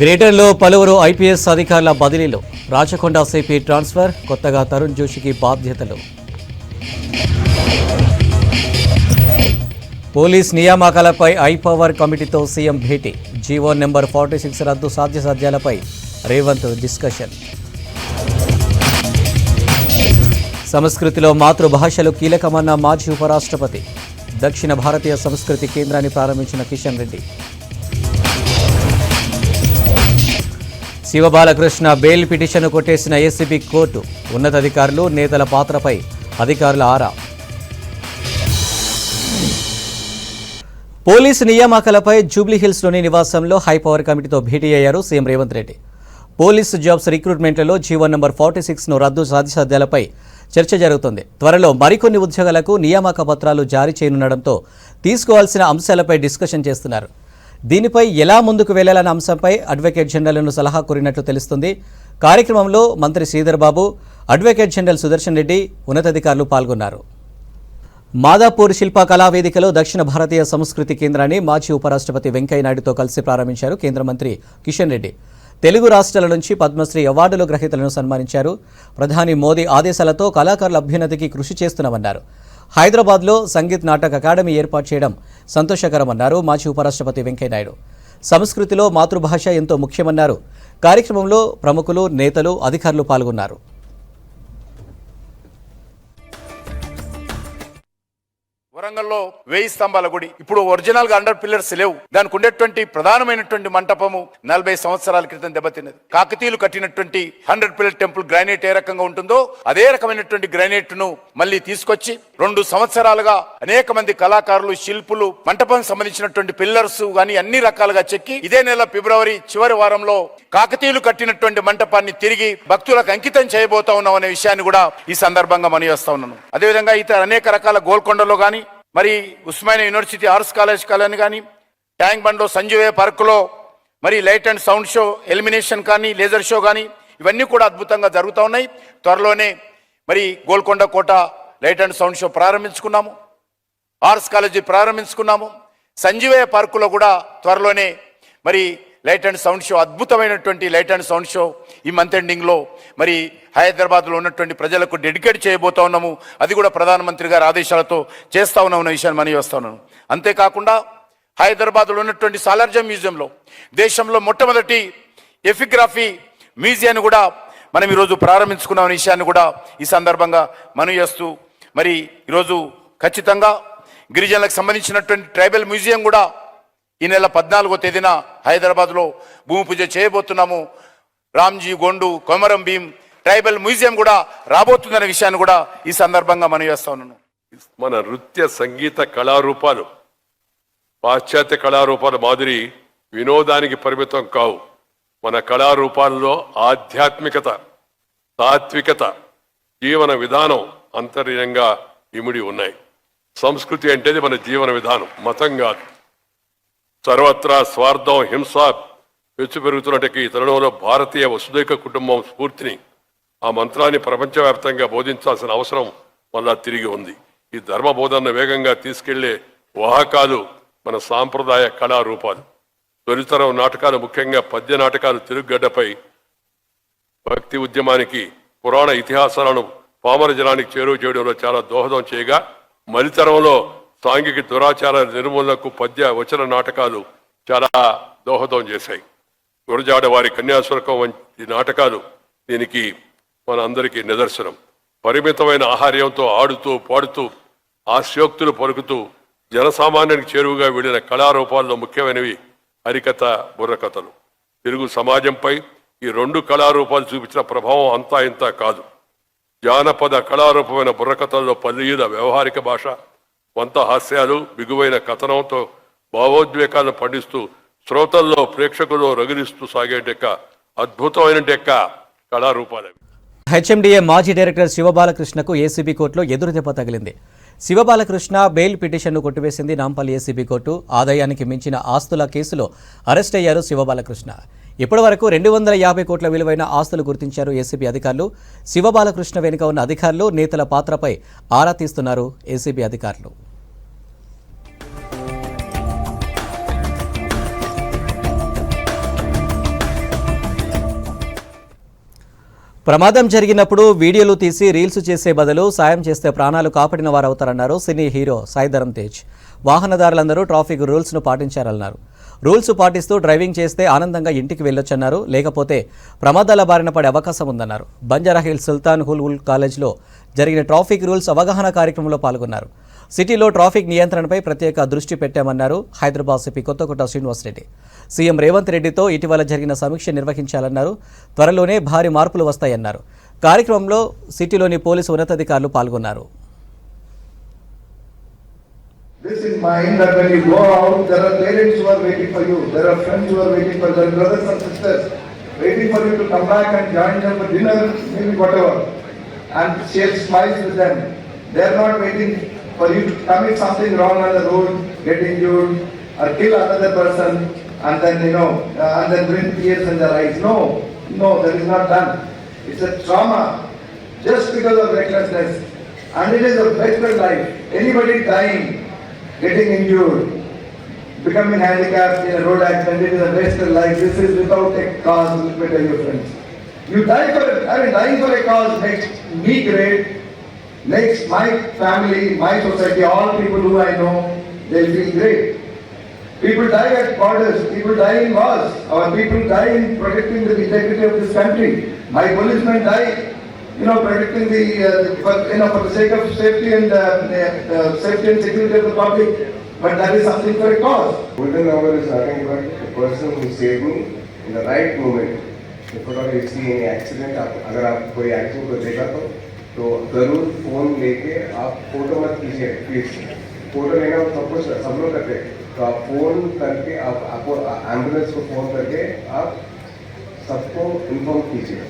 గ్రేటర్లో పలువురు ఐపీఎస్ అధికారుల బదిలీలు, రాచకొండ సిపి ట్రాన్స్ఫర్, కొత్తగా తరుణ్ జోషికి బాధ్యతలు. పోలీస్ నియామకాలపై ఐపవర్ కమిటీతో సీఎం భేటీ, జీవో నెంబర్ 46 రద్దు సాధ్యాసాధ్యాలపై రేవంత్ డిస్కషన్. సంస్కృతిలో మాతృభాషలు కీలకమన్న మాజీ ఉపరాష్ట్రపతి, దక్షిణ భారతీయ సంస్కృతి కేంద్రాన్ని ప్రారంభించిన కిషన్ రెడ్డి. శివబాలకృష్ణ బెయిల్ పిటిషన్ను కొట్టేసిన ఏసీబీ కోర్టు, ఉన్నతాధికారులు నేతల పాత్రపై అధికారుల ఆరా. పోలీసు నియామకాలపై జూబ్లీహిల్స్లోని నివాసంలో హైపవర్ కమిటీతో భేటీ అయ్యారు CM Revanth Reddy. Police jobs రిక్రూట్మెంట్లలో జీవో నెంబర్ 46ను రద్దు సాధ్యాసాధ్యాలపై చర్చ జరుగుతుంది. త్వరలో మరికొన్ని ఉద్యోగాలకు నియామక పత్రాలు జారీ చేయనుండడంతో తీసుకోవాల్సిన అంశాలపై డిస్కషన్ చేస్తున్నారు. దీనిపై ఎలా ముందుకు వెళ్లాలన్న అంశంపై అడ్వకేట్ జనరల్ను సలహా కోరినట్లు తెలుస్తుంది. కార్యక్రమంలో మంత్రి శ్రీధర్ బాబు, అడ్వకేట్ జనరల్ సుదర్శన్ రెడ్డి, ఉన్నతాధికారులు పాల్గొన్నారు. మాదాపూర్ శిల్ప కళావేదికలో దక్షిణ భారతీయ సంస్కృతి కేంద్రాన్ని మాజీ ఉపరాష్ట్రపతి వెంకయ్యనాయుడుతో కలిసి ప్రారంభించారు కేంద్ర మంత్రి కిషన్ రెడ్డి. తెలుగు రాష్ట్రాల నుంచి పద్మశ్రీ అవార్డుల గ్రహీతలను సన్మానించారు. ప్రధాని మోదీ ఆదేశాలతో కళాకారుల అభ్యున్నతికి కృషి చేస్తున్నామన్నారు. హైదరాబాద్లో సంగీత్ నాటక అకాడమీ ఏర్పాటు చేయడం సంతోషకరమన్నారు మాజీ ఉపరాష్ట్రపతి వెంకయ్యనాయుడు. సంస్కృతిలో మాతృభాష ఎంతో ముఖ్యమన్నారు. కార్యక్రమంలో ప్రముఖులు, నేతలు, అధికారులు పాల్గొన్నారు. వరంగల్లో 1000 స్తంభాల గుడి ఇప్పుడు ఒరిజినల్ గా 100 పిల్లర్స్ లేవు. దానికి ఉండేటువంటి ప్రధానమైనటువంటి మంటపము 40 సంవత్సరాల క్రితం దెబ్బతిన్నది. కాకతీయులు కట్టినటువంటి 100 పిల్లర్ టెంపుల్ గ్రానైట్ ఏ రకంగా ఉంటుందో అదే రకమైనటువంటి గ్రానైట్ ను మళ్ళీ తీసుకొచ్చి 2 సంవత్సరాలుగా అనేక మంది కళాకారులు, శిల్పులు మంటపం సంబంధించినటువంటి పిల్లర్స్ గాని అన్ని రకాలుగా చెక్కి ఇదే నెల ఫిబ్రవరి చివరి వారంలో కాకతీయులు కట్టినటువంటి మంటపాన్ని తిరిగి భక్తులకు అంకితం చేయబోతా ఉన్నాం అనే విషయాన్ని కూడా ఈ సందర్భంగా మనవిస్తా ఉన్నాను. అదేవిధంగా ఇతర అనేక రకాల గోల్కొండలో గాని, మరి ఉస్మానియా యూనివర్సిటీ ఆర్ట్స్ కాలేజ్ కానీ, ట్యాంక్ బండ్లో సంజీవే పార్కులో మరి light and sound show, illumination కానీ, లేజర్ షో కానీ ఇవన్నీ కూడా అద్భుతంగా జరుగుతూ ఉన్నాయి. త్వరలోనే మరి గోల్కొండ కోట లైట్ అండ్ సౌండ్ షో ప్రారంభించుకున్నాము, ఆర్ట్స్ కాలేజీ ప్రారంభించుకున్నాము. సంజీవే పార్కులో కూడా త్వరలోనే మరి లైట్ అండ్ సౌండ్ షో, అద్భుతమైనటువంటి లైట్ అండ్ సౌండ్ షో ఈ మంత్ ఎండింగ్లో మరి హైదరాబాద్లో ఉన్నటువంటి ప్రజలకు డెడికేట్ చేయబోతా ఉన్నాము. అది కూడా ప్రధానమంత్రి గారి ఆదేశాలతో చేస్తా ఉన్నామన్న విషయాన్ని మనవి చేస్తా ఉన్నాను. అంతేకాకుండా హైదరాబాద్లో ఉన్నటువంటి సాలార్జంగ్ మ్యూజియంలో దేశంలో మొట్టమొదటి ఎపిగ్రఫీ మ్యూజియాన్ని కూడా మనం ఈరోజు ప్రారంభించుకున్నామనే విషయాన్ని కూడా ఈ సందర్భంగా మనవి చేస్తూ, మరి ఈరోజు ఖచ్చితంగా గిరిజనులకు సంబంధించినటువంటి ట్రైబల్ మ్యూజియం కూడా ఈ నెల 14వ తేదీన హైదరాబాద్లో భూమి పూజ చేయబోతున్నాము. రామ్జీ గోండు, కొమరం భీం ట్రైబల్ మ్యూజియం కూడా రాబోతుందనే విషయాన్ని కూడా ఈ సందర్భంగా మనం చేస్తా ఉన్నాను. మన నృత్య సంగీత కళారూపాలు పాశ్చాత్య కళారూపాల మాదిరి వినోదానికి పరిమితం కావు. మన కళారూపాల్లో ఆధ్యాత్మికత, తాత్వికత, జీవన విధానం అంతర్యంగా ఇమిడి ఉన్నాయి. సంస్కృతి అంటేది మన జీవన విధానం, మతం కాదు. సర్వత్రా స్వార్థం, హింస పెచ్చు పెరుగుతున్నట్టుకి ఈ తరుణంలో భారతీయ వసుదైక కుటుంబం స్ఫూర్తిని, ఆ మంత్రాన్ని ప్రపంచవ్యాప్తంగా బోధించాల్సిన అవసరం మళ్ళా తిరిగి ఉంది. ఈ ధర్మ బోధనను వేగంగా తీసుకెళ్లే వాహకాలు మన సాంప్రదాయ కళారూపాలు. తొలితరం నాటకాలు, ముఖ్యంగా పద్య నాటకాలు తెలుగుగడ్డపై భక్తి ఉద్యమానికి, పురాణ ఇతిహాసాలను పామర జనానికి చేరువ చేయడంలో చాలా దోహదం చేయగా, మలితరంలో సాంఘిక దురాచార నిర్మూలనకు పద్య వచన నాటకాలు చాలా దోహదం చేశాయి. గురజాడ వారి కన్యాశుల్కం వంటి నాటకాలు దీనికి మన అందరికీ నిదర్శనం. పరిమితమైన ఆహార్యంతో ఆడుతూ పాడుతూ ఆశయోక్తులు పలుకుతూ జనసామాన్యానికి చేరువుగా వెళ్ళిన కళారూపాల్లో ముఖ్యమైనవి హరికథ, బుర్రకథలు. తెలుగు సమాజంపై ఈ 2 కళారూపాలు చూపించిన ప్రభావం అంతా ఇంత కాదు. జానపద కళారూపమైన బుర్రకథల్లో పల్లీల వ్యవహారిక భాష, వంత హాస్యాలు, బిగువైన కథనంతో భావోద్వేగాలను పండిస్తూ శ్రోతల్లో, ప్రేక్షకుల్లో రగిలిస్తూ సాగేటెక్క అద్భుతమైన కళారూపాలు. హెచ్ఎండిఏ మాజీ డైరెక్టర్ శివబాలకృష్ణకు ఏసీబీ కోర్టులో ఎదురుదెబ్బ తగిలింది. శివబాలకృష్ణ బెయిల్ పిటిషన్ను కొట్టివేసింది నాంపల్లి ఏసీబీ కోర్టు. ఆదాయానికి మించిన ఆస్తుల కేసులో అరెస్ట్ అయ్యారు శివబాలకృష్ణ. ఇప్పటి వరకు 250 కోట్ల విలువైన ఆస్తులు గుర్తించారు ఏసీబీ అధికారులు. శివబాలకృష్ణ వెనుక ఉన్న అధికారులు, నేతల పాత్రపై ఆరా తీస్తున్నారు ఏసీబీ అధికారులు. ప్రమాదం జరిగినప్పుడు వీడియోలు తీసి రీల్స్ చేసే బదులు సాయం చేస్తే ప్రాణాలు కాపాడిన వారు అవుతారన్నారు సినీ హీరో సాయి ధరమ్ తేజ్. వాహనదారులందరూ ట్రాఫిక్ రూల్స్ను పాటించారన్నారు. రూల్స్ పాటిస్తూ డ్రైవింగ్ చేస్తే ఆనందంగా ఇంటికి వెళ్ళొచ్చన్నారు. లేకపోతే ప్రమాదాల బారిన పడే అవకాశం ఉందన్నారు. బంజారాహిల్స్ సుల్తాన్ హుల్ కాలేజ్లో జరిగిన ట్రాఫిక్ రూల్స్ అవగాహన కార్యక్రమంలో పాల్గొన్నారు. సిటీలో ట్రాఫిక్ నియంత్రణపై ప్రత్యేక దృష్టి పెట్టామన్నారు హైదరాబాద్ సిపి కొత్తకోట శ్రీనివాసరెడ్డి. సీఎం రేవంత్ రెడ్డితో ఇటీవల జరిగిన సమీక్ష నిర్వహించాలన్నారు. త్వరలోనే భారీ మార్పులు వస్తాయన్నారు. కార్యక్రమంలో సిటీలోని పోలీసు ఉన్నతాధికారులు పాల్గొన్నారు. This in mind that when you go out, there are parents who are waiting for you, there are friends who are waiting for you, there are brothers and sisters waiting for you to come back and join them for dinner, maybe whatever, and share smiles with them. They are not waiting for you to commit something wrong on the road, get injured, or kill another person, and then and then bring tears in their eyes. No, that is not done. It's a trauma just because of recklessness, and it is a wasted life. Anybody dying, getting injured, becoming handicapped in a road accident, it is a wasted life. This is without a cause, let me tell you friends. You die for it. Dying for a cause makes me great, makes my family, my society, all people who I know, they'll feel great. People die at borders, people die in wars, our people die in protecting the integrity of this country. My policemen die, protecting for the sake of safety and safety and security of the public. But that is something for a cause. Golden hour is nothing but the person who saved me in the right moment. If you see any accident, अगर आप कोई accident को देखा तो जरूर phone लेके आप photo मत कीजिए प्लीज. फोटो लेना सब लोग करते हैं, तो आप फोन करके आपको एम्बुलेंस को फोन करके आप सबको इन्फॉर्म कीजिए.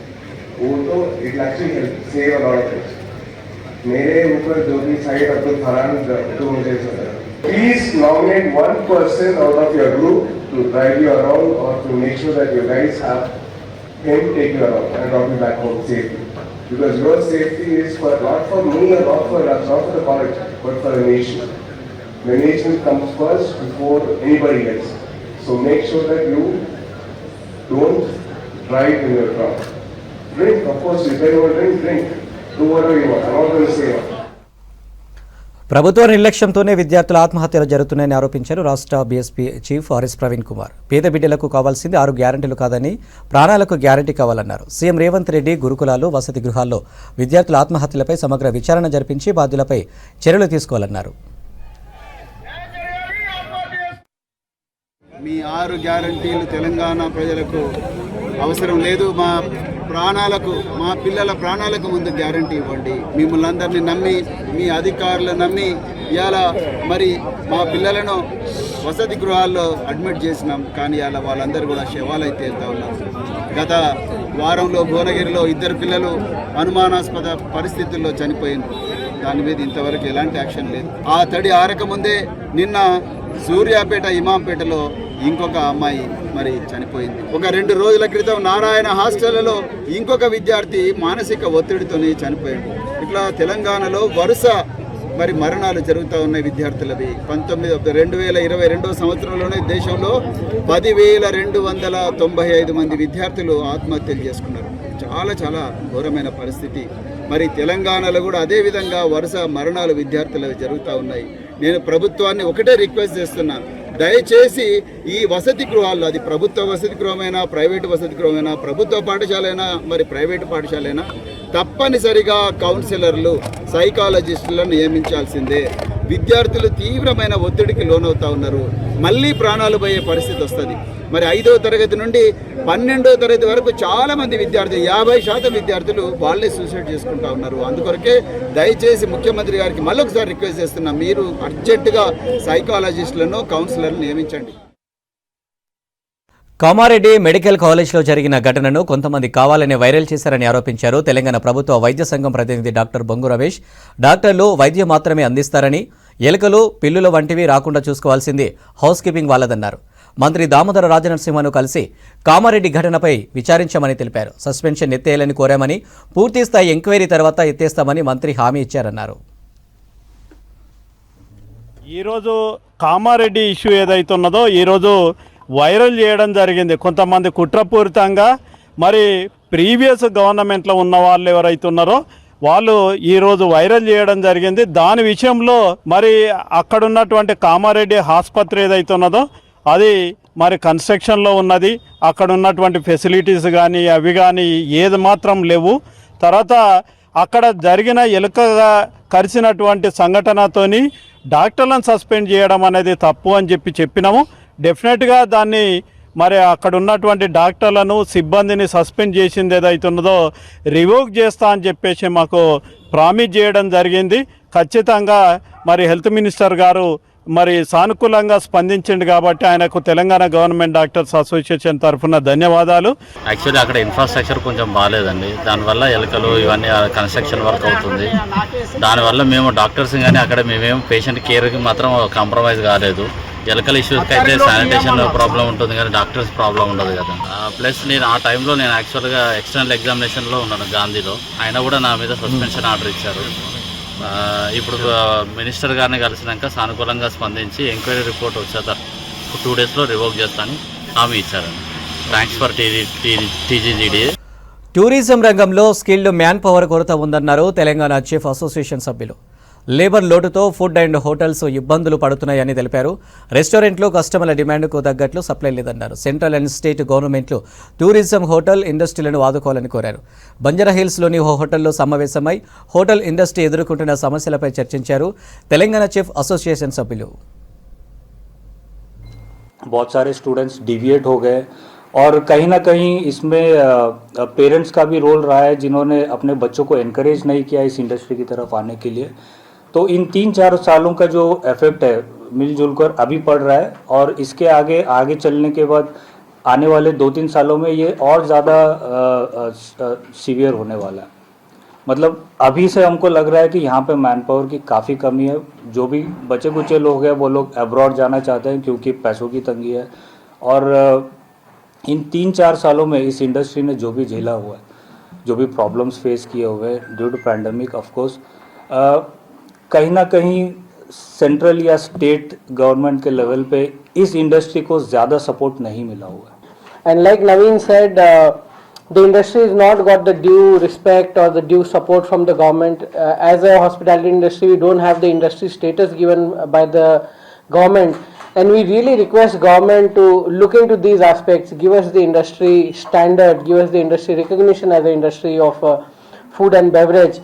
वो तो it actually help save a lot of things. मेरे ऊपर जो भी साइड अब्दुल फरहान जो मुझे please nominate one person out of your group to drive you around or to make sure that you guys have him take you around and drop you back home safely. Because your safety is not for me or not for us, not for the college, but for the nation. The nation comes first before anybody else. So make sure that you don't drive in your car. Drink, of course, if anyone drink. Do whatever you want. I'm not going to say what. ప్రభుత్వ నిర్లక్ష్యంతోనే విద్యార్థుల ఆత్మహత్యలు జరుగుతున్నాయని ఆరోపించారు రాష్ట్ర BSP chief RS Praveen Kumar. పేద బిడ్డలకు కావాల్సింది 6 గ్యారెంటీలు కాదని ప్రాణాలకు గ్యారెంటీ కావాలన్నారు. సీఎం రేవంత్ రెడ్డి గురుకులాలు, వసతి గృహాల్లో విద్యార్థుల ఆత్మహత్యలపై సమగ్ర విచారణ జరిపించి బాధ్యులపై చర్యలు తీసుకోవాలన్నారు. మీ 6 గ్యారంటీలు తెలంగాణ ప్రజలకు అవసరం లేదు. మా పిల్లల ప్రాణాలకు ముందు గ్యారంటీ ఇవ్వండి. మిమ్మల్ని అందరినీ నమ్మి, మీ అధికారులు నమ్మి ఇవాళ మరి మా పిల్లలను వసతి గృహాల్లో అడ్మిట్ చేసినాం. కానీ ఇవాళ వాళ్ళందరూ కూడా శవాలై తేలుతా ఉన్నారు. గత వారంలో భువనగిరిలో 2 పిల్లలు అనుమానాస్పద పరిస్థితుల్లో చనిపోయినారు. దాని మీద ఇంతవరకు ఎలాంటి యాక్షన్ లేదు. ఆ తడి ఆరకముందే నిన్న సూర్యాపేట, ఇమాంపేటలో ఇంకొక అమ్మాయి మరి చనిపోయింది. ఒక 2 రోజుల క్రితం నారాయణ హాస్టళ్లలో ఇంకొక విద్యార్థి మానసిక ఒత్తిడితోనే చనిపోయాడు. ఇట్లా తెలంగాణలో వరుస మరి మరణాలు జరుగుతూ ఉన్నాయి విద్యార్థులవి. 2022 సంవత్సరంలోనే దేశంలో 10,295 మంది విద్యార్థులు ఆత్మహత్యలు చేసుకున్నారు. చాలా చాలా ఘోరమైన పరిస్థితి. మరి తెలంగాణలో కూడా అదే విధంగా వరుస మరణాలు విద్యార్థులవి జరుగుతూ ఉన్నాయి. నేను ప్రభుత్వాన్ని ఒకటే రిక్వెస్ట్ చేస్తున్నా, దయచేసి ఈ వసతి గృహాల్లో, అది ప్రభుత్వ వసతి గృహమైనా, ప్రైవేటు వసతి గృహమైనా, ప్రభుత్వ పాఠశాలైనా మరి ప్రైవేటు పాఠశాలైనా తప్పనిసరిగా కౌన్సిలర్లు, సైకాలజిస్టులను నియమించాల్సిందే. విద్యార్థులు తీవ్రమైన ఒత్తిడికి లోనవుతా ఉన్నారు. మళ్ళీ ప్రాణాలు పోయే పరిస్థితి వస్తుంది. మరి 5వ తరగతి నుండి 12వ తరగతి వరకు చాలామంది విద్యార్థులు, 50% విద్యార్థులు వాళ్ళే సూసైడ్ చేసుకుంటా ఉన్నారు. అందుకొరకే దయచేసి ముఖ్యమంత్రి గారికి మళ్ళొకసారి రిక్వెస్ట్ చేస్తున్నా, మీరు అర్జెంటుగా సైకాలజిస్టులను, కౌన్సిలర్లను నియమించండి. కామారెడ్డి మెడికల్ కాలేజ్లో జరిగిన ఘటనను కొంతమంది కావాలనే వైరల్ చేశారని ఆరోపించారు తెలంగాణ ప్రభుత్వ వైద్య సంఘం ప్రతినిధి డాక్టర్ బొంగు రమేష్. డాక్టర్లు వైద్యం మాత్రమే అందిస్తారని, ఎలుకలు, పిల్లుల వంటివి రాకుండా చూసుకోవాల్సింది హౌస్ కీపింగ్ వాళ్ళదన్నారు. మంత్రి దామోదర రాజనరసింహను కలిసి కామారెడ్డి ఘటనపై విచారించామని తెలిపారు. సస్పెన్షన్ ఎత్తేయాలని కోరామని, పూర్తిస్థాయి ఎంక్వైరీ తర్వాత ఎత్తేస్తామని మంత్రి హామీ ఇచ్చారన్నారు. ఈరోజు కామారెడ్డి ఇష్యూ ఏదైతే ఉన్నదో ఈరోజు వైరల్ చేయడం జరిగింది. కొంతమంది కుట్రపూరితంగా మరి ప్రీవియస్ గవర్నమెంట్లో ఉన్న వాళ్ళు ఎవరైతే ఉన్నారో వాళ్ళు ఈరోజు వైరల్ చేయడం జరిగింది. దాని విషయంలో మరి అక్కడ ఉన్నటువంటి కామారెడ్డి ఆసుపత్రి ఏదైతే ఉన్నదో అది మరి కన్స్ట్రక్షన్లో ఉన్నది. అక్కడ ఉన్నటువంటి ఫెసిలిటీస్ కానీ అవి కానీ ఏది మాత్రం లేవు. తర్వాత అక్కడ జరిగిన ఎలుకగా కరిచినటువంటి సంఘటనతోని డాక్టర్లను సస్పెండ్ చేయడం అనేది తప్పు అని చెప్పినాము. డెఫినెట్గా దాన్ని మరి అక్కడ ఉన్నటువంటి డాక్టర్లను సిబ్బందిని సస్పెండ్ చేసింది ఏదైతే ఉన్నదో రివోక్ చేస్తా అని చెప్పేసి మాకు ప్రామిస్ చేయడం జరిగింది. ఖచ్చితంగా మరి హెల్త్ మినిస్టర్ గారు మరి సానుకూలంగా స్పందించింది కాబట్టి ఆయనకు తెలంగాణ గవర్నమెంట్ డాక్టర్స్ అసోసియేషన్ తరఫున ధన్యవాదాలు. యాక్చువల్లీ అక్కడ ఇన్ఫ్రాస్ట్రక్చర్ కొంచెం బాగాలేదండి. దానివల్ల ఎలుకలు ఇవన్నీ కన్స్ట్రక్షన్ వర్క్ అవుతుంది. దానివల్ల మేము డాక్టర్స్ కానీ అక్కడ మేమేం పేషెంట్ కేర్కి మాత్రం కాంప్రమైజ్ కాలేదు. ఎలకల్ ఇష్యూస్కి అయితే శానిటేషన్ ప్రాబ్లం ఉంటుంది కానీ డాక్టర్స్ ప్రాబ్లం ఉండదు కదా. ప్లస్ నేను ఆ టైంలో నేను యాక్చువల్గా ఎక్స్టర్నల్ ఎగ్జామినేషన్లో ఉన్నాను గాంధీలో. అయినా కూడా నా మీద సస్పెన్షన్ ఆర్డర్ ఇచ్చారు. ఇప్పుడు మినిస్టర్ గారిని కలిసినాక సానుకూలంగా స్పందించి ఎంక్వైరీ రిపోర్ట్ వచ్చేత 2 డేస్లో రివోక్ చేస్తానని హామీ ఇచ్చారండి. Thanks for TGGD. టూరిజం రంగంలో స్కిల్డ్ మ్యాన్ పవర్ కొరత ఉందన్నారు తెలంగాణ చీఫ్ అసోసియేషన్ సభ్యులు. లేబర్ లోటుతో ఫుడ్ అండ్ హోటల్స్ ఇబ్బందులు పడుతున్నాయని తెలిపారు. రెస్టారెంట్లు కస్టమర్ల డిమాండ్కు తగ్గట్లు సప్లై లేదన్నారు. సెంట్రల్ అండ్ స్టేట్ గవర్నమెంట్లు టూరిజం హోటల్ ఇండస్ట్రీలను ఆదుకోవాలని కోరారు. బంజారాహిల్స్లోని ఓ హోటల్లో సమావేశమై హోటల్ ఇండస్ట్రీ ఎదుర్కొంటున్న సమస్యలపై చర్చించారు తెలంగాణ చీఫ్ అసోసియేషన్ సభ్యులు. बहुत सारे स्टूडेंट्स डिविएट हो गए और कहीं ना कहीं इसमें पेरेंट्स का भी रोल रहा है जिन्होंने अपने बच्चों को एनकरेज नहीं किया इस इंडस्ट्री की तरफ आने के लिए. तो इन 3-4 सालों का जो इफेक्ट है मिलजुल कर अभी पड़ रहा है और इसके आगे चलने के बाद आने वाले 2-3 सालों में ये और ज़्यादा सीवियर होने वाला है. मतलब अभी से हमको लग रहा है कि यहाँ पे मैन पावर की काफ़ी कमी है. जो भी बचे कुचे लोग हैं वो लोग अब्रॉड जाना चाहते हैं क्योंकि पैसों की तंगी है. और इन 3-4 सालों में इस इंडस्ट्री ने जो भी झेला हुआ है, जो भी प्रॉब्लम्स फेस किए हुए हैं due to pandemic, of course कहीं ना कहीं सेंट्रल या स्टेट गवर्नमेंट के लेवल पे इस इंडस्ट्री को ज़्यादा सपोर्ट नहीं मिला हुआ है. And like Naveen said, the industry has not got the due respect or the due support from the government. As a hospitality industry, we don't have the industry status given by the government. And we really request government to look into these aspects, give us the industry standard, give us the industry recognition as an industry of food and beverage.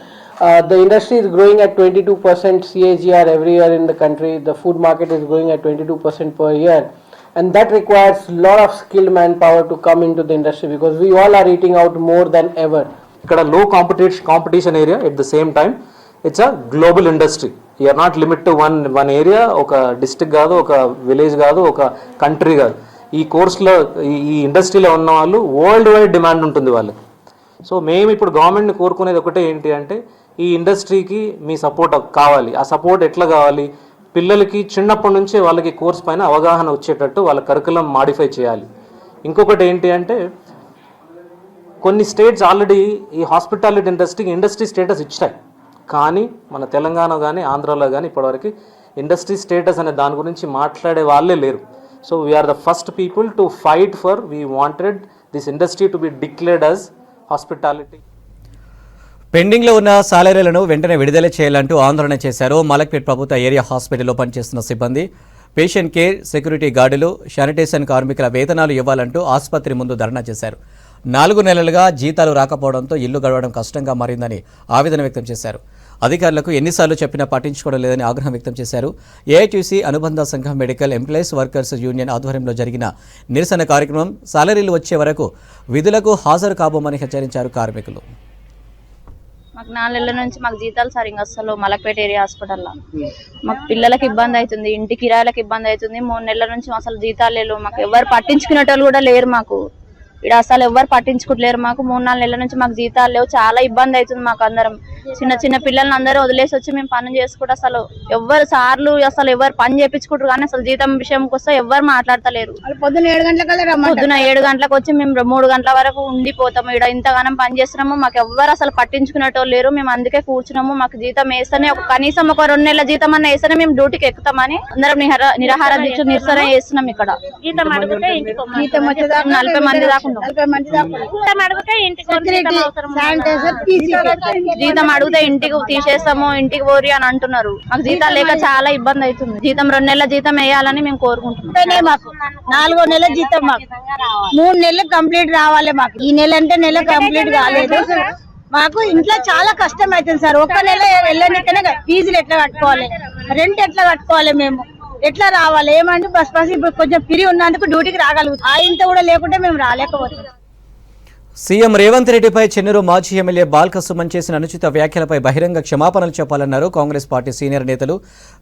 The industry is growing at 22% CAGR every year in the country. The food market is growing at 22% per year. And that requires a lot of skilled manpower to come into the industry because we all are eating out more than ever. ఇక్కడ లో competition area at the same time it's a global industry. You're not limit to one area, ఒక district కాదు, ఒక village కాదు, ఒక country కాదు. ఈ కోర్స్లో ఈ ఇండస్ట్రీలో ఉన్న వాళ్ళు వరల్డ్ వైడ్ డిమాండ్ ఉంటుంది వాళ్ళకి. సో మేము ఇప్పుడు గవర్నమెంట్ని కోరుకునేది ఒకటే ఏంటి అంటే ఈ ఇండస్ట్రీకి మీ సపోర్ట్ కావాలి. ఆ సపోర్ట్ ఎట్లా కావాలి? పిల్లలకి చిన్నప్పటి నుంచే వాళ్ళకి కోర్స్ పైన అవగాహన వచ్చేటట్టు వాళ్ళ కరికులం మాడిఫై చేయాలి. ఇంకొకటి ఏంటి అంటే కొన్ని స్టేట్స్ ఆల్రెడీ ఈ హాస్పిటాలిటీ ఇండస్ట్రీకి ఇండస్ట్రీ స్టేటస్ ఇచ్చాయి. కానీ మన తెలంగాణ కానీ ఆంధ్రాలో కానీ ఇప్పటివరకు ఇండస్ట్రీ స్టేటస్ అనే దాని గురించి మాట్లాడే వాళ్ళే లేరు. So we're the first people to fight for we wanted this industry to be declared as hospitality. పెండింగ్లో ఉన్న సాలరీలను వెంటనే విడుదల చేయాలంటూ ఆందోళన చేశారు మలక్పేట్ ప్రభుత్వ ఏరియా హాస్పిటల్లో పనిచేస్తున్న సిబ్బంది. పేషెంట్ కేర్, సెక్యూరిటీ గార్డులు, శానిటేషన్ కార్మికుల వేతనాలు ఇవ్వాలంటూ ఆసుపత్రి ముందు ధర్నా చేశారు. 4 నెలలుగా జీతాలు రాకపోవడంతో ఇల్లు గడవడం కష్టంగా మారిందని ఆవేదన వ్యక్తం చేశారు. అధికారులకు ఎన్నిసార్లు చెప్పినా పట్టించుకోవడం లేదని ఆగ్రహం వ్యక్తం చేశారు. ఏఐటీసీ అనుబంధ సంఘం మెడికల్ ఎంప్లాయీస్ వర్కర్స్ యూనియన్ ఆధ్వర్యంలో జరిగిన నిరసన కార్యక్రమం సాలరీలు వచ్చే వరకు విధులకు హాజరు కాబోమని హెచ్చరించారు కార్మికులు. మాకు 4 నెలల నుంచి మాకు జీతాలు సరిగ్గా అసలు మలక్పేట ఏరియా హాస్పిటల్లో మాకు పిల్లలకి ఇబ్బంది అవుతుంది, ఇంటి కిరాయిలకు ఇబ్బంది అవుతుంది. 3 నెలల నుంచి అసలు జీతాలు లేవు. మాకు ఎవరు పట్టించుకునేటోళ్ళు కూడా లేరు. మాకు ఇక్కడ అసలు ఎవరు పట్టించుకుంటలేరు. మాకు 3-4 నెలల నుంచి మాకు జీతాలు లేవు. చాలా ఇబ్బంది అవుతుంది మాకు అందరం. చిన్న చిన్న పిల్లల్ని అందరూ వదిలేసి వచ్చి మేము పని చేసుకుంటూ అసలు ఎవరు సార్లు అసలు ఎవరు పని చేయించుకుంటారు కానీ అసలు జీతం విషయంకి వస్తే ఎవరు మాట్లాడతలేరు. పొద్దున 7 గంటలకు వచ్చి మేము 3 గంటల వరకు ఉండిపోతాము. ఇక్కడ ఇంతగానం పని చేస్తున్నాము, మాకు ఎవ్వరు అసలు పట్టించుకునేటోళ్ళు లేరు. మేము అందుకే కూర్చున్నాము. మాకు జీతం వేస్తేనే కనీసం ఒక 2 నెలల జీతం అన్న వేస్తేనే మేము డ్యూటీకి ఎక్కుతామని అందరం నిరాహార దీక్ష నిరసన చేస్తున్నాం. ఇక్కడ జీతం అడిగితే 40 మంది దాకా జీతం అడిగితే ఇంటికి తీసేస్తాము, ఇంటికి పోరి అని అంటున్నారు. మాకు జీతాలు లేక చాలా ఇబ్బంది అవుతుంది. జీతం 2 నెలల జీతం వేయాలని మేము కోరుకుంటున్నాం. మాకు 4వ నెల జీతం మాకు 3 నెలలు కంప్లీట్ రావాలి. మాకు ఈ నెల అంటే నెల కంప్లీట్ కాలేదు. మాకు ఇంట్లో చాలా కష్టం అవుతుంది సార్. ఒక నెల వెళ్ళనికనే ఫీజులు ఎట్లా కట్టుకోవాలి, రెంట్ ఎట్లా కట్టుకోవాలి, మేము ఎట్లా రావాలి ఏమంటే బస్ ఇప్పుడు కొంచెం ఫ్రీ ఉన్నందుకు డ్యూటీకి రాగలుగుతాం. ఇంత కూడా లేకుంటే మేము రాలేకపోతున్నాం. సీఎం రేవంత్ రెడ్డిపై చెన్నూరు మాజీ ఎమ్మెల్యే బాల్క సుమన్ చేసిన అనుచిత వ్యాఖ్యలపై బహిరంగ క్షమాపణలు చెప్పాలన్నారు కాంగ్రెస్ పార్టీ సీనియర్ నేతలు.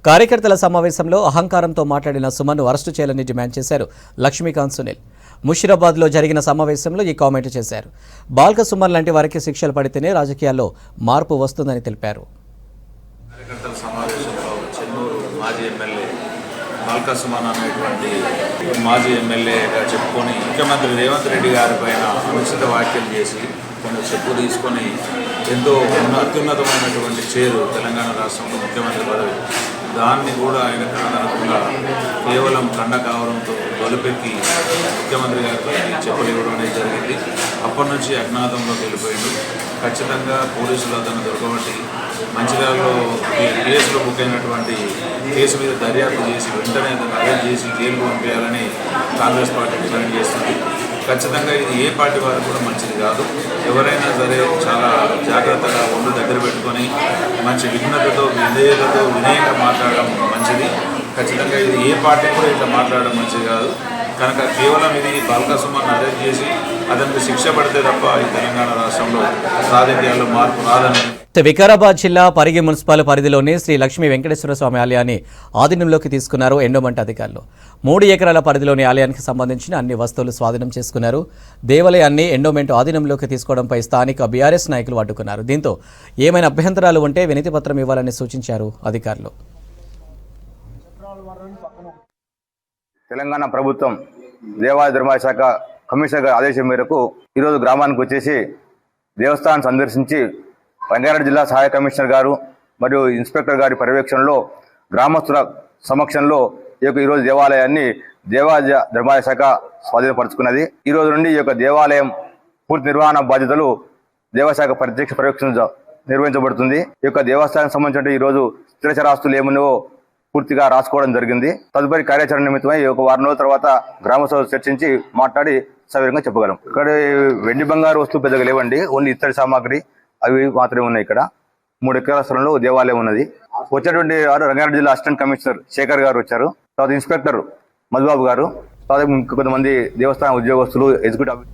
కార్యకర్తల సమావేశంలో అహంకారంతో మాట్లాడిన సుమన్ను అరెస్టు చేయాలని డిమాండ్ చేశారు లక్ష్మీకాంత్ సునీల్. ముషిరాబాద్లో జరిగిన సమావేశంలో ఈ కామెంట్ చేశారు. బాల్క సుమన్ లాంటి వారికి శిక్షలు పడితేనే రాజకీయాల్లో మార్పు వస్తుందని తెలిపారు. బాల్క సుమన్ అనేటువంటి మాజీ ఎమ్మెల్యేగా చెప్పుకొని ముఖ్యమంత్రి రేవంత్ రెడ్డి గారి పైన అనుచిత వ్యాఖ్యలు చేసి కొన్ని చెప్పు తీసుకొని ఎంతో అత్యున్నతమైనటువంటి చేరు తెలంగాణ రాష్ట్రంలో ముఖ్యమంత్రి పదవి, దాన్ని కూడా ఆయన కాదనకుండా కేవలం కండకావరంతో బలుపెక్కి ముఖ్యమంత్రి గారిపై చెప్పులు ఇవ్వడం అనేది జరిగింది. అప్పటి నుంచి అజ్ఞాతంలోకి వెళ్ళిపోయిండు. ఖచ్చితంగా పోలీసులు అతను దొరకబట్టి మంచిర్యాలలో కేసులో బుక్ అయినటువంటి కేసు మీద దర్యాప్తు చేసి వెంటనే అతను అరెస్ట్ చేసి జైలుకు పంపించాలని కాంగ్రెస్ పార్టీ డిమాండ్ చేస్తుంది. ఖచ్చితంగా ఇది ఏ పార్టీ వారికి కూడా మంచిది కాదు. ఎవరైనా సరే చాలా జాగ్రత్తగా ఒళ్ళు దగ్గర పెట్టుకొని మంచి విఘ్నతతో విధేయతతో వినయంగా మాట్లాడడం మంచిది. ఖచ్చితంగా ఇది ఏ పార్టీ కూడా ఇట్లా మాట్లాడడం మంచిది కాదు. కనుక కేవలం ఇది బాల్క సుమన్ అరెస్ట్ చేసి అతనికి శిక్ష పడితే తప్ప ఈ తెలంగాణ రాష్ట్రంలో రాజకీయాల్లో మార్పు రాదని. వికారాబాద్ జిల్లా పరిగి మున్సిపల్ పరిధిలోని శ్రీ లక్ష్మీ వెంకటేశ్వర స్వామి ఆలయాన్ని ఆధీనంలోకి తీసుకున్నారు ఎండోమెంట్ అధికారులు. 3 ఎకరాల పరిధిలోని ఆలయానికి సంబంధించిన అన్ని వస్తువులు స్వాధీనం చేసుకున్నారు. దేవాలయాన్ని ఎండోమెంట్ ఆధీనంలోకి తీసుకోవడంపై స్థానిక బీఆర్ఎస్ నాయకులు అడ్డుకున్నారు. దీంతో ఏమైనా అభ్యంతరాలు ఉంటే వినతి పత్రం ఇవ్వాలని సూచించారు అధికారులు. తెలంగాణ ప్రభుత్వం దేవాదాయ ధర్మాదాయ శాఖ కమిషనర్ గారి ఆదేశం మేరకు ఈరోజు గ్రామానికి వచ్చేసి దేవస్థానం సందర్శించి రంగారెడ్డి జిల్లా సహాయ కమిషనర్ గారు మరియు ఇన్స్పెక్టర్ గారి పర్యవేక్షణలో గ్రామస్తుల సమక్షంలో ఈరోజు దేవాలయాన్ని దేవాదాయ ధర్మాదాయ శాఖ స్వాధీనపరుచుకున్నది. ఈ రోజు నుండి ఈ యొక్క దేవాలయం పూర్తి నిర్వహణ బాధ్యతలు దేవశాఖ ప్రత్యక్ష పర్యవేక్షణ నిర్వహించబడుతుంది. ఈ యొక్క దేవస్థానానికి సంబంధించిన ఈరోజు స్థిరచరాస్తులు ఏమున్నావో పూర్తిగా రాసుకోవడం జరిగింది. తదుపరి కార్యాచరణ నిమిత్తమై 1 వారం రోజుల తర్వాత గ్రామసభలో చర్చించి మాట్లాడి సవివరంగా చెప్పగలం. ఇక్కడ వెండి బంగారు వస్తువు పెద్దగా లేవండి, ఓన్లీ ఇత్తడి సామాగ్రి అవి మాత్రమే ఉన్నాయి. ఇక్కడ 3 ఎకరాల స్థలంలో దేవాలయం ఉన్నది. వచ్చేటువంటి రంగారెడ్డి జిల్లా అసిస్టెంట్ కమిషనర్ శేఖర్ గారు వచ్చారు, తర్వాత ఇన్స్పెక్టర్ మధుబాబు గారు, తర్వాత కొంతమంది దేవస్థాన ఉద్యోగస్తులు ఎగ్జిక్యూటివ్.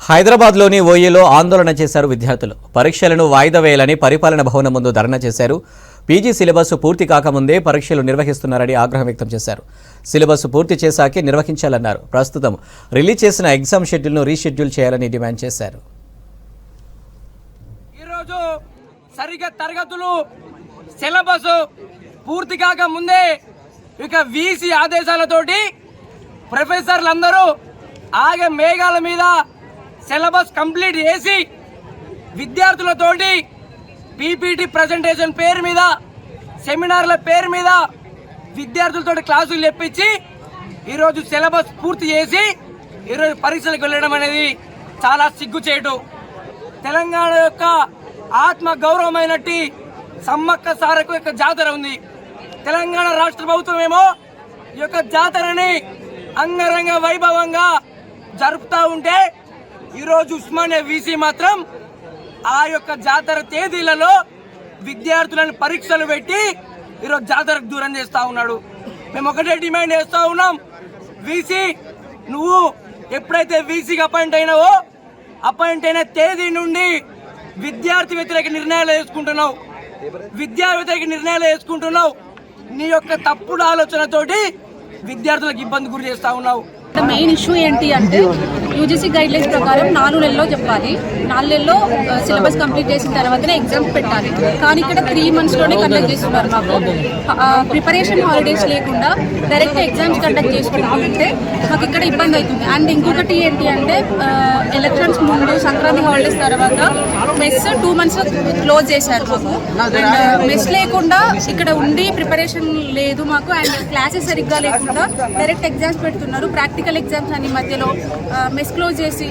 హైదరాబాద్లోని ఓయూలో ఆందోళన చేశారు విద్యార్థులు. పరీక్షలను వాయిదా వేయాలని పరిపాలన భవనం ముందు ధర్నా చేశారు. పీజీ సిలబస్ పూర్తి కాకముందే పరీక్షలు నిర్వహిస్తున్నారని ఆగ్రహం వ్యక్తం చేశారు. సిలబస్ పూర్తి చేశాకే నిర్వహించాలన్నారు. ప్రస్తుతం రిలీజ్ చేసిన ఎగ్జామ్ షెడ్యూల్ను రీషెడ్యూల్ చేయాలని డిమాండ్ చేశారు. ఈరోజు సరిగ్గా తరగతులు సిలబస్ పూర్తి కాకముందే ఇక వీసీ ఆదేశాలతోటి ప్రొఫెసర్లందరూ ఆగే మేఘాల మీద సిలబస్ కంప్లీట్ చేసి విద్యార్థులతోటి పీపీటీ ప్రజెంటేషన్ పేరు మీద సెమినార్ల పేరు మీద విద్యార్థులతో క్లాసులు చెప్పించి ఈరోజు సిలబస్ పూర్తి చేసి ఈరోజు పరీక్షలకు వెళ్ళడం అనేది చాలా సిగ్గుచేటు. తెలంగాణ యొక్క ఆత్మ గౌరవమైనట్టి సమ్మక్క సారకు యొక్క జాతర ఉంది. తెలంగాణ రాష్ట్ర ప్రభుత్వం ఏమో ఈ యొక్క జాతరని అంగరంగ వైభవంగా జరుపుతూ ఉంటే ఈరోజు ఉస్మానియా వీసీ మాత్రం ఆ యొక్క జాతర తేదీలలో విద్యార్థులను పరీక్షలు పెట్టి ఈరోజు జాతరకు దూరం చేస్తూ ఉన్నాడు. మేము ఒకటే డిమాండ్ చేస్తూ ఉన్నాం, వీసీ నువ్వు ఎప్పుడైతే వీసీకి అపాయింట్ అయినావో అపాయింట్ అయిన తేదీ నుండి విద్యార్థి వ్యతిరేక నిర్ణయాలు వేసుకుంటున్నావు. నీ యొక్క తప్పుడు ఆలోచనతోటి విద్యార్థులకు ఇబ్బంది గురి చేస్తా ఉన్నావు. మెయిన్ ఇష్యూ ఏంటి అంటే యూజీసీ గైడ్ లైన్స్ ప్రకారం 4 నెలల్లో చెప్పాలి. 4 నెలల్లో సిలబస్ కంప్లీట్ చేసిన తర్వాతనే ఎగ్జామ్స్ పెట్టాలి. కానీ ఇక్కడ 3 monthsలోనే కండక్ట్ చేస్తున్నారు. మాకు ప్రిపరేషన్ హాలిడేస్ లేకుండా డైరెక్ట్ ఎగ్జామ్స్ కండక్ట్ చేసుకుంటుంటే మాకు ఇక్కడ ఇబ్బంది అవుతుంది. అండ్ ఇంకొకటి ఏంటి అంటే ఎలక్షన్స్ ముందు సంక్రాంతి హాలిడేస్ తర్వాత మెస్ 2 months క్లోజ్ చేశారు మాకు. అండ్ మెస్ లేకుండా ఇక్కడ ఉండి ప్రిపరేషన్ లేదు మాకు. అండ్ క్లాసెస్ సరిగ్గా లేకుండా డైరెక్ట్ ఎగ్జామ్స్ పెడుతున్నారు. ప్రాక్టికల్ ఎగ్జామ్స్ అని మధ్యలో మెస్ క్లోజ్ చేసి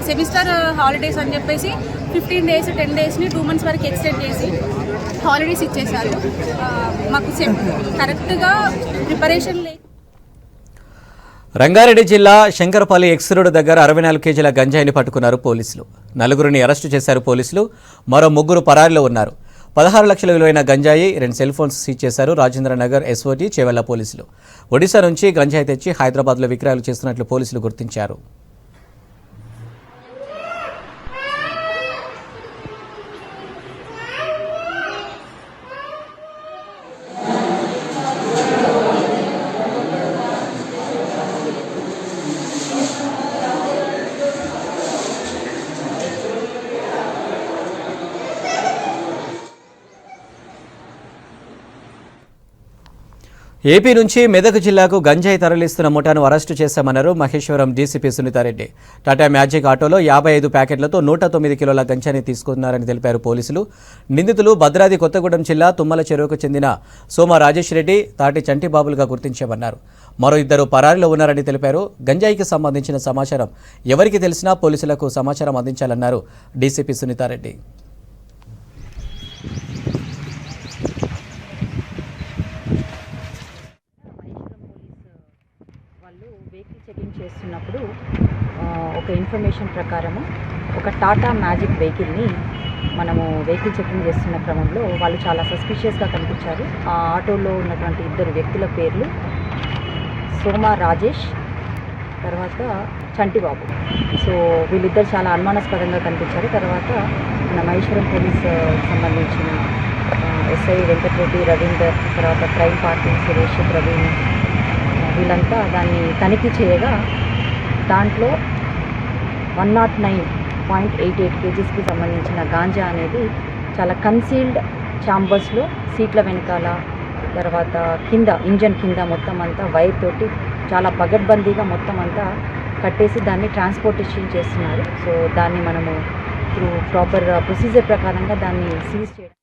సెమిస్టర్ హాలిడేస్ అని చెప్పేసి 15 days 10 daysని 2 months వరకు ఎక్స్టెండ్ చేసి హాలిడేస్ ఇచ్చేసారు. మాకు కరెక్ట్గా ప్రిపరేషన్ లేదు. రంగారెడ్డి జిల్లా శంకరపల్లి ఎక్స్ రోడ్ దగ్గర 64 kgల గంజాయిని పట్టుకున్నారు పోలీసులు. 4గురిని అరెస్టు చేశారు పోలీసులు. మరో 3 పరారీలో ఉన్నారు. 16 లక్షల విలువైన గంజాయి, 2 సెల్ ఫోన్స్ సీజ్ చేశారు రాజేంద్రనగర్ ఎస్ఓటీ చేవెళ్ల పోలీసులు. ఒడిశా నుంచి గంజాయి తెచ్చి హైదరాబాద్లో విక్రయాలు చేస్తున్నట్లు పోలీసులు గుర్తించారు. ఏపీ నుంచి మెదక్ జిల్లాకు గంజాయి తరలిస్తున్న ముఠాను అరెస్టు చేశామన్నారు మహేశ్వరం డీసీపీ సునీతారెడ్డి. టాటా మ్యాజిక్ ఆటోలో 55 ప్యాకెట్లతో 109 కిలోల గంజాయిని తీసుకున్నారని తెలిపారు పోలీసులు. నిందితులు భద్రాద్రి కొత్తగూడెం జిల్లా తుమ్మల చెరువుకు చెందిన సోమ రాజేష్ రెడ్డి, తాటి చంటిబాబులుగా గుర్తించామన్నారు. మరో 2 పరారీలో ఉన్నారని తెలిపారు. గంజాయికి సంబంధించిన సమాచారం ఎవరికి తెలిసినా పోలీసులకు సమాచారం అందించాలన్నారు డీసీపీ సునీతారెడ్డి. చేస్తున్నప్పుడు ఒక ఇన్ఫర్మేషన్ ప్రకారము ఒక టాటా మ్యాజిక్ వెహికల్ని మనము వెహికల్ చెకింగ్ చేస్తున్న క్రమంలో వాళ్ళు చాలా సస్పిషియస్గా కనిపించారు. ఆ ఆటోలో ఉన్నటువంటి 2 వ్యక్తుల పేర్లు సోమ రాజేష్, తర్వాత చంటిబాబు. సో వీళ్ళిద్దరు చాలా అనుమానాస్పదంగా కనిపించారు. తర్వాత మన మహేశ్వరం పోలీస్ సంబంధించిన ఎస్ఐ వెంకటరెడ్డి, రవీందర్, తర్వాత క్రైమ్ పార్టీ సురేష్, ప్రవీణ్ వీళ్ళంతా దాన్ని తనిఖీ చేయగా దాంట్లో 109.88 kgsకి సంబంధించిన గాంజా అనేది చాలా కన్సీల్డ్ ఛాంబర్స్లో సీట్ల వెనకాల, తర్వాత కింద ఇంజన్ కింద మొత్తం అంతా వైర్ తోటి చాలా పగడ్బందీగా మొత్తం అంతా కట్టేసి దాన్ని ట్రాన్స్పోర్టేషన్ చేస్తున్నారు. సో దాన్ని మనము త్రూ ప్రాపర్ ప్రొసీజర్ ప్రకారంగా దాన్ని సీజ్ చేయడం.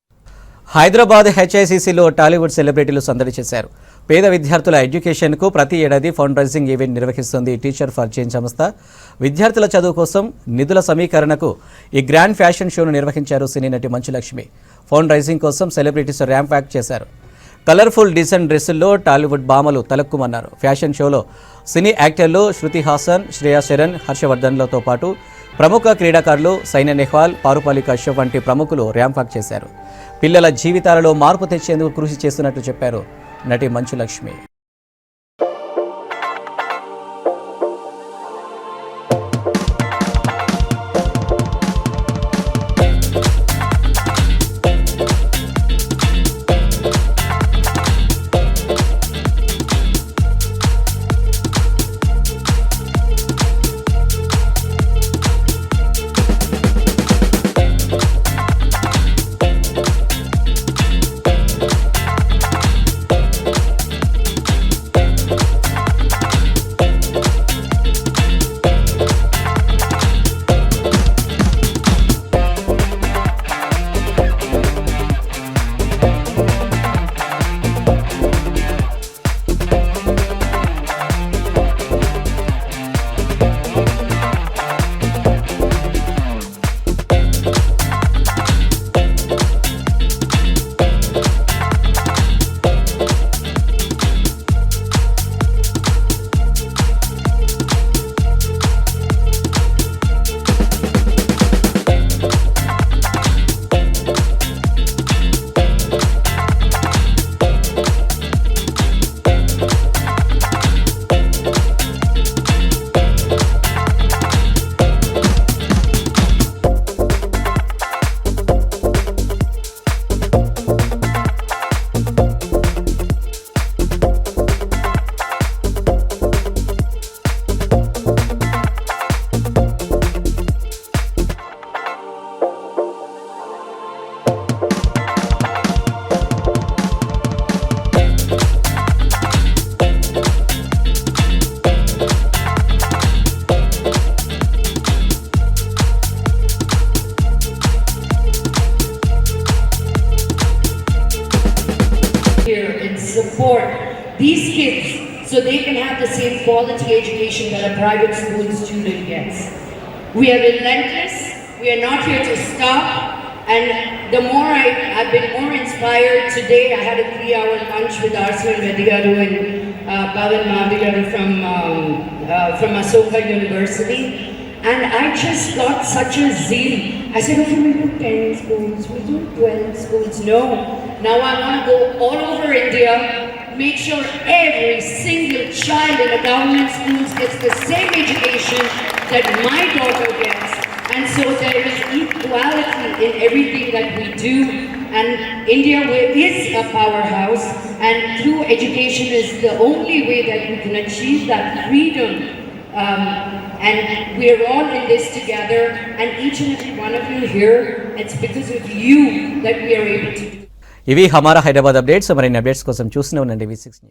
హైదరాబాద్ హెచ్ఐసిసిలో టాలీవుడ్ సెలబ్రిటీలు సందడి చేశారు. పేద విద్యార్థుల ఎడ్యుకేషన్కు ప్రతి ఏడాది ఫండ్ రైజింగ్ ఈవెంట్ నిర్వహిస్తుంది టీచర్ ఫర్ చేంజ్ సంస్థ. విద్యార్థుల చదువు కోసం నిధుల సమీకరణకు ఈ గ్రాండ్ ఫ్యాషన్ షోను నిర్వహించారు సినీ నటి మంచులక్ష్మి. ఫండ్ రైజింగ్ కోసం సెలబ్రిటీస్ ర్యాంప్ వాక్ చేశారు. కలర్ఫుల్ డిజైన్ డ్రెస్సుల్లో టాలీవుడ్ భామలు తలక్కుమన్నారు. ఫ్యాషన్ షోలో సినీ యాక్టర్లు శృతి హాసన్, శ్రేయా శరణ్, హర్షవర్ధన్లతో పాటు ప్రముఖ క్రీడాకారులు సైనా నెహ్వాల్, పారుపల్లి కశ్యప్ వంటి ప్రముఖులు ర్యాంప్ వాక్ చేశారు. పిల్లల జీవితాలలో మార్పు తెచ్చేందుకు కృషి చేస్తున్నట్లు చెప్పారు నటి Manchu Lakshmi. so they can have the same quality education that a private school student gets. We are relentless. We are not here to stop. And the more I've been more inspired today. I had a 3-hour lunch with Arslan Vedigaru and Pavan Mavigaru from Asoka University. And I just got such a zeal. I said, okay, we do 10 schools, we do 12 schools. No, now I want to go all over India, make sure every single child in a government school gets the same education that my daughter gets. And so there is equality in everything that we do. And India is a powerhouse, and through education is the only way that we can achieve that freedom. And we are all in this together, and each and every one of you here, it's because of you that we are able to do. ఇవి హమారా Hyderabad updates. మరిన్ని updates కోసం చూస్తూనే ఉండండి V6 news.